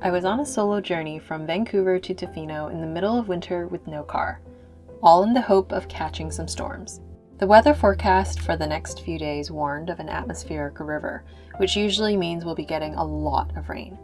I was on a solo journey from Vancouver to Tofino in the middle of winter with no car, all in the hope of catching some storms. The weather forecast for the next few days warned of an atmospheric river, which usually means we'll be getting a lot of rain.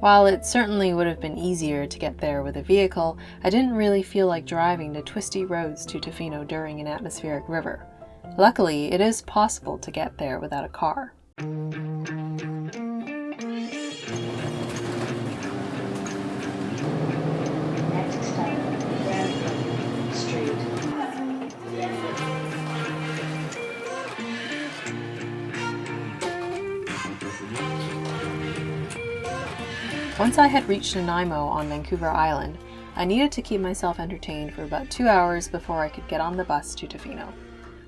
While it certainly would have been easier to get there with a vehicle, I didn't really feel like driving the twisty roads to Tofino during an atmospheric river. Luckily, it is possible to get there without a car. Once I had reached Nanaimo on Vancouver Island, I needed to keep myself entertained for about 2 hours before I could get on the bus to Tofino.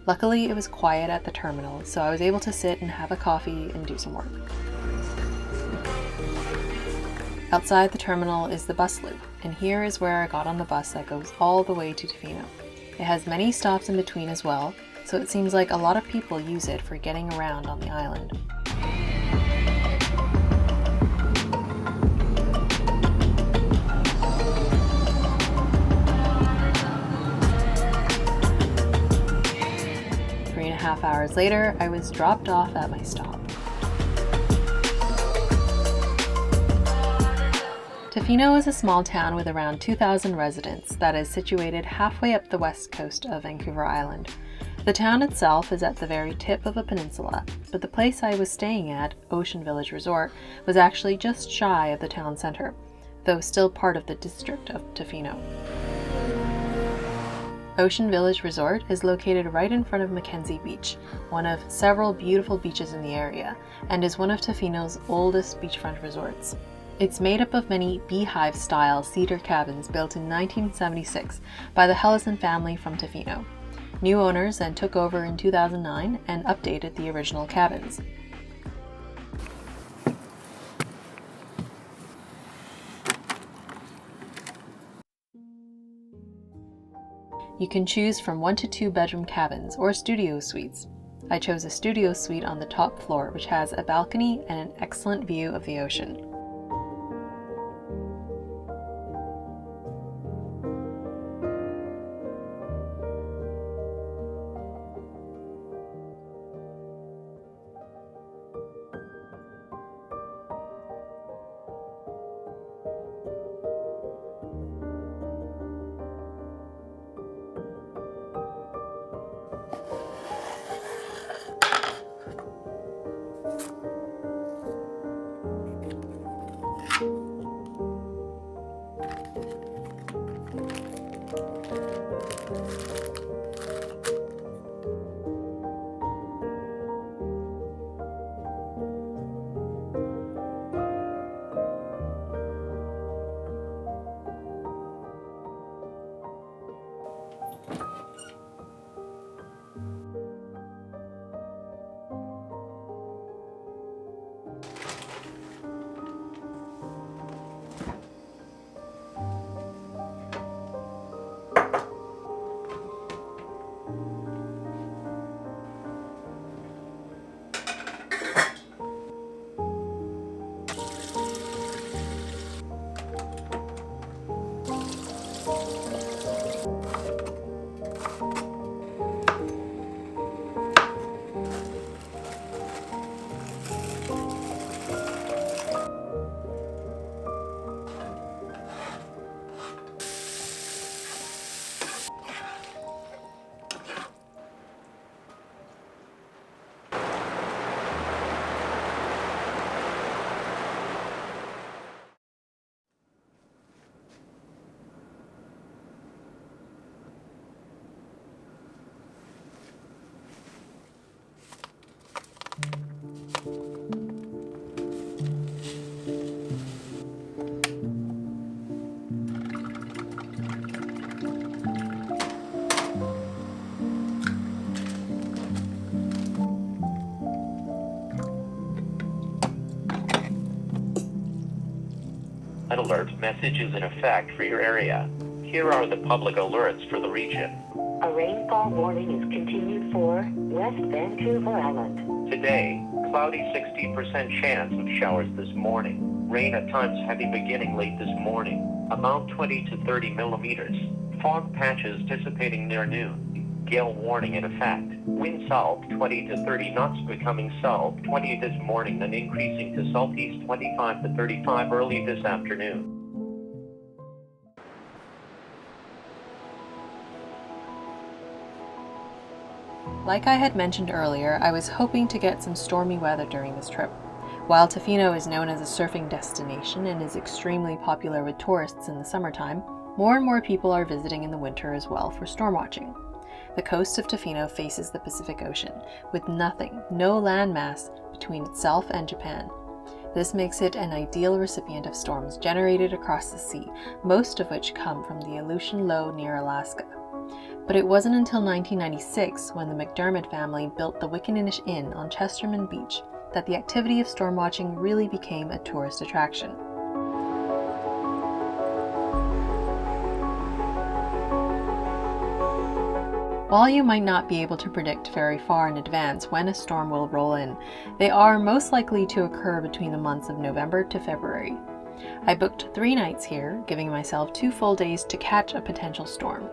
Luckily, it was quiet at the terminal, so I was able to sit and have a coffee and do some work. Outside the terminal is the bus loop, and here is where I got on the bus that goes all the way to Tofino. It has many stops in between as well, so it seems like a lot of people use it for getting around on the island. Half hours later, I was dropped off at my stop. Tofino is a small town with around 2,000 residents that is situated halfway up the west coast of Vancouver Island. The town itself is at the very tip of a peninsula, but the place I was staying at, Ocean Village Resort, was actually just shy of the town center, though still part of the district of Tofino. Ocean Village Resort is located right in front of Mackenzie Beach, one of several beautiful beaches in the area, and is one of Tofino's oldest beachfront resorts. It's made up of many beehive-style cedar cabins built in 1976 by the Hellison family from Tofino. New owners then took over in 2009 and updated the original cabins. You can choose from 1 to 2 bedroom cabins or studio suites. I chose a studio suite on the top floor, which has a balcony and an excellent view of the ocean. An alert message is in effect for your area. Here are the public alerts for the region. A rainfall warning is continued for West Vancouver Island. Today, cloudy 60% chance of showers this morning. Rain at times heavy beginning late this morning. Amount 20 to 30 millimeters. Fog patches dissipating near noon. Gale warning in effect. Wind south 20 to 30 knots becoming south 20 this morning, then increasing to southeast 25 to 35 early this afternoon. Like I had mentioned earlier, I was hoping to get some stormy weather during this trip. While Tofino is known as a surfing destination and is extremely popular with tourists in the summertime, more and more people are visiting in the winter as well for storm watching. The coast of Tofino faces the Pacific Ocean, with no landmass between itself and Japan. This makes it an ideal recipient of storms generated across the sea, most of which come from the Aleutian Low near Alaska. But it wasn't until 1996, when the McDermott family built the Wickinninish Inn on Chesterman Beach, that the activity of storm watching really became a tourist attraction. While you might not be able to predict very far in advance when a storm will roll in, they are most likely to occur between the months of November to February. I booked 3 nights here, giving myself 2 full days to catch a potential storm.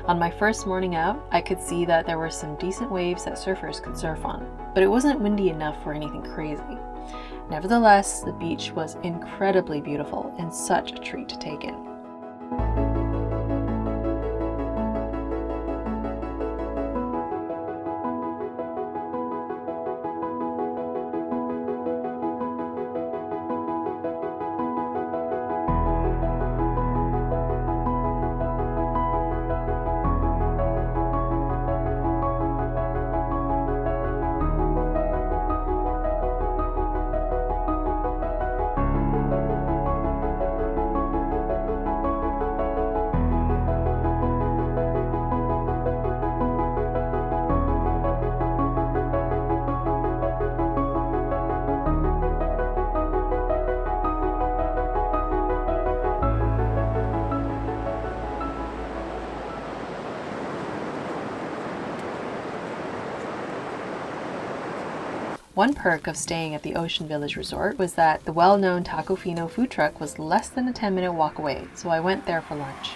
On my first morning out, I could see that there were some decent waves that surfers could surf on, but it wasn't windy enough for anything crazy. Nevertheless, the beach was incredibly beautiful and such a treat to take in. One perk of staying at the Ocean Village Resort was that the well-known Tofino food truck was less than a 10-minute walk away, so I went there for lunch.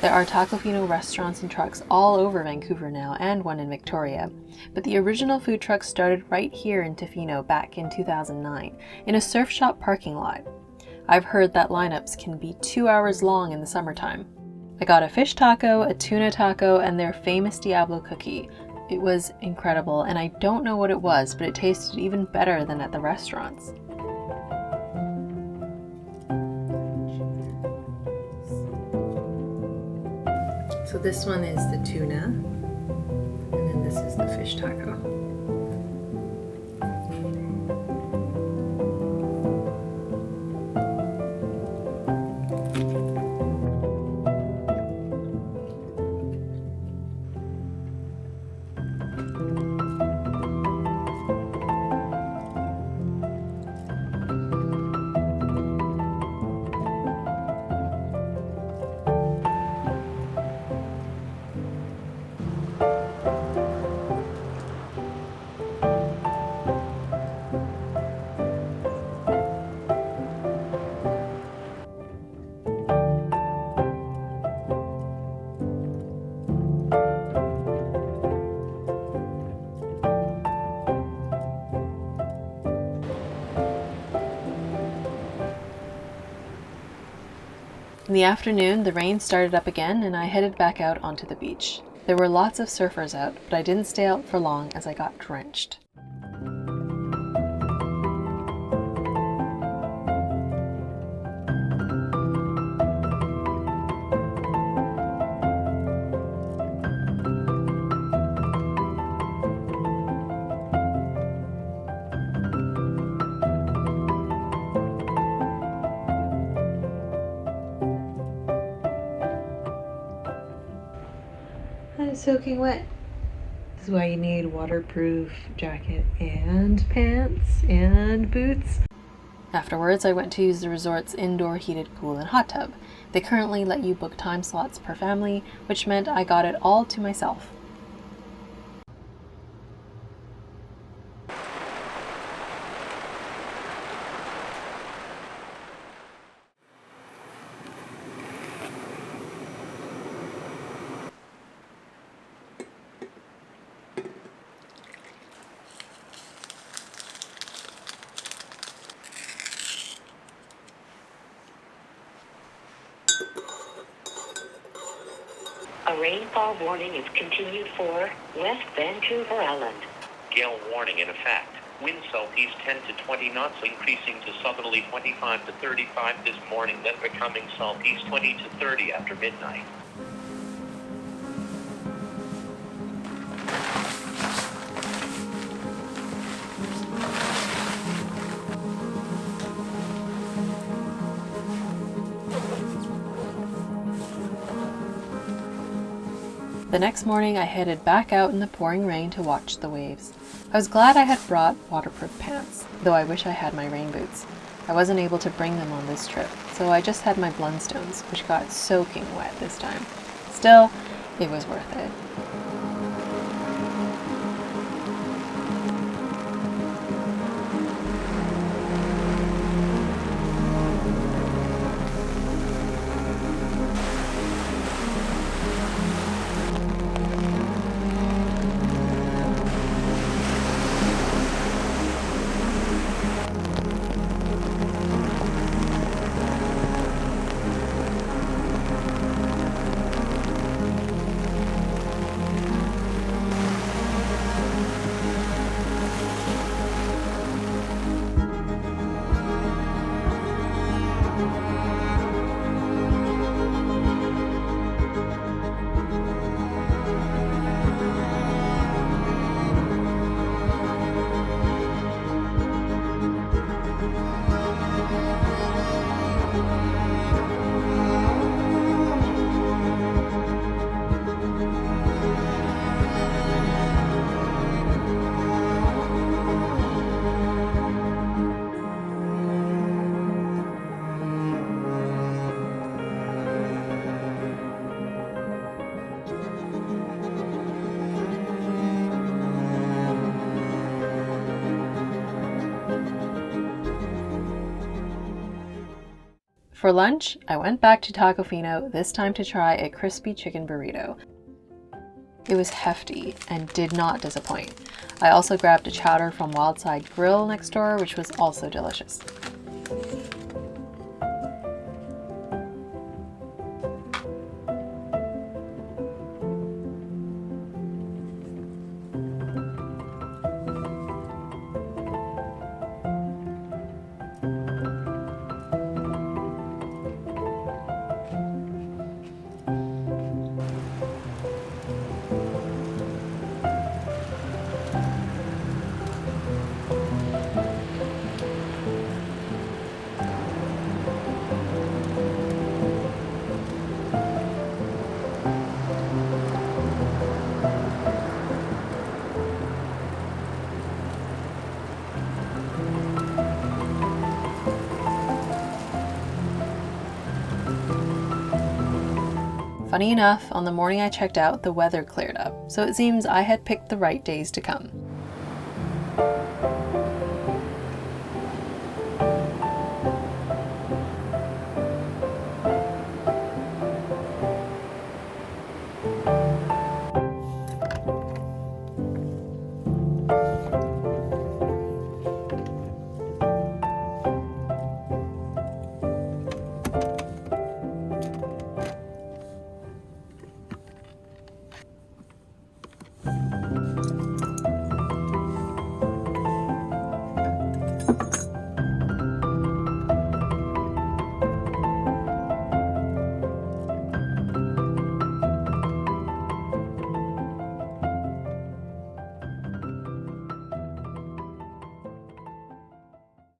There are Tofino restaurants and trucks all over Vancouver now, and one in Victoria, but the original food truck started right here in Tofino back in 2009, in a surf shop parking lot. I've heard that lineups can be 2 hours long in the summertime. I got a fish taco, a tuna taco, and their famous Diablo cookie. It was incredible, and I don't know what it was, but it tasted even better than at the restaurants. So this one is the tuna, and then this is the fish taco. In the afternoon, the rain started up again and I headed back out onto the beach. There were lots of surfers out, but I didn't stay out for long as I got drenched. I'm soaking wet. This is why you need a waterproof jacket and pants and boots. Afterwards, I went to use the resort's indoor heated pool and hot tub. They currently let you book time slots per family, which meant I got it all to myself. A rainfall warning is continued for West Vancouver Island. Gale warning in effect. Wind southeast 10 to 20 knots, increasing to southerly 25 to 35 this morning, then becoming southeast 20 to 30 after midnight. The next morning I headed back out in the pouring rain to watch the waves. I was glad I had brought waterproof pants, though I wish I had my rain boots. I wasn't able to bring them on this trip, so I just had my Blundstones, which got soaking wet this time. Still, it was worth it. For lunch, I went back to Tofino, this time to try a crispy chicken burrito. It was hefty and did not disappoint. I also grabbed a chowder from Wildside Grill next door, which was also delicious. Funny enough, on the morning I checked out, the weather cleared up, so it seems I had picked the right days to come.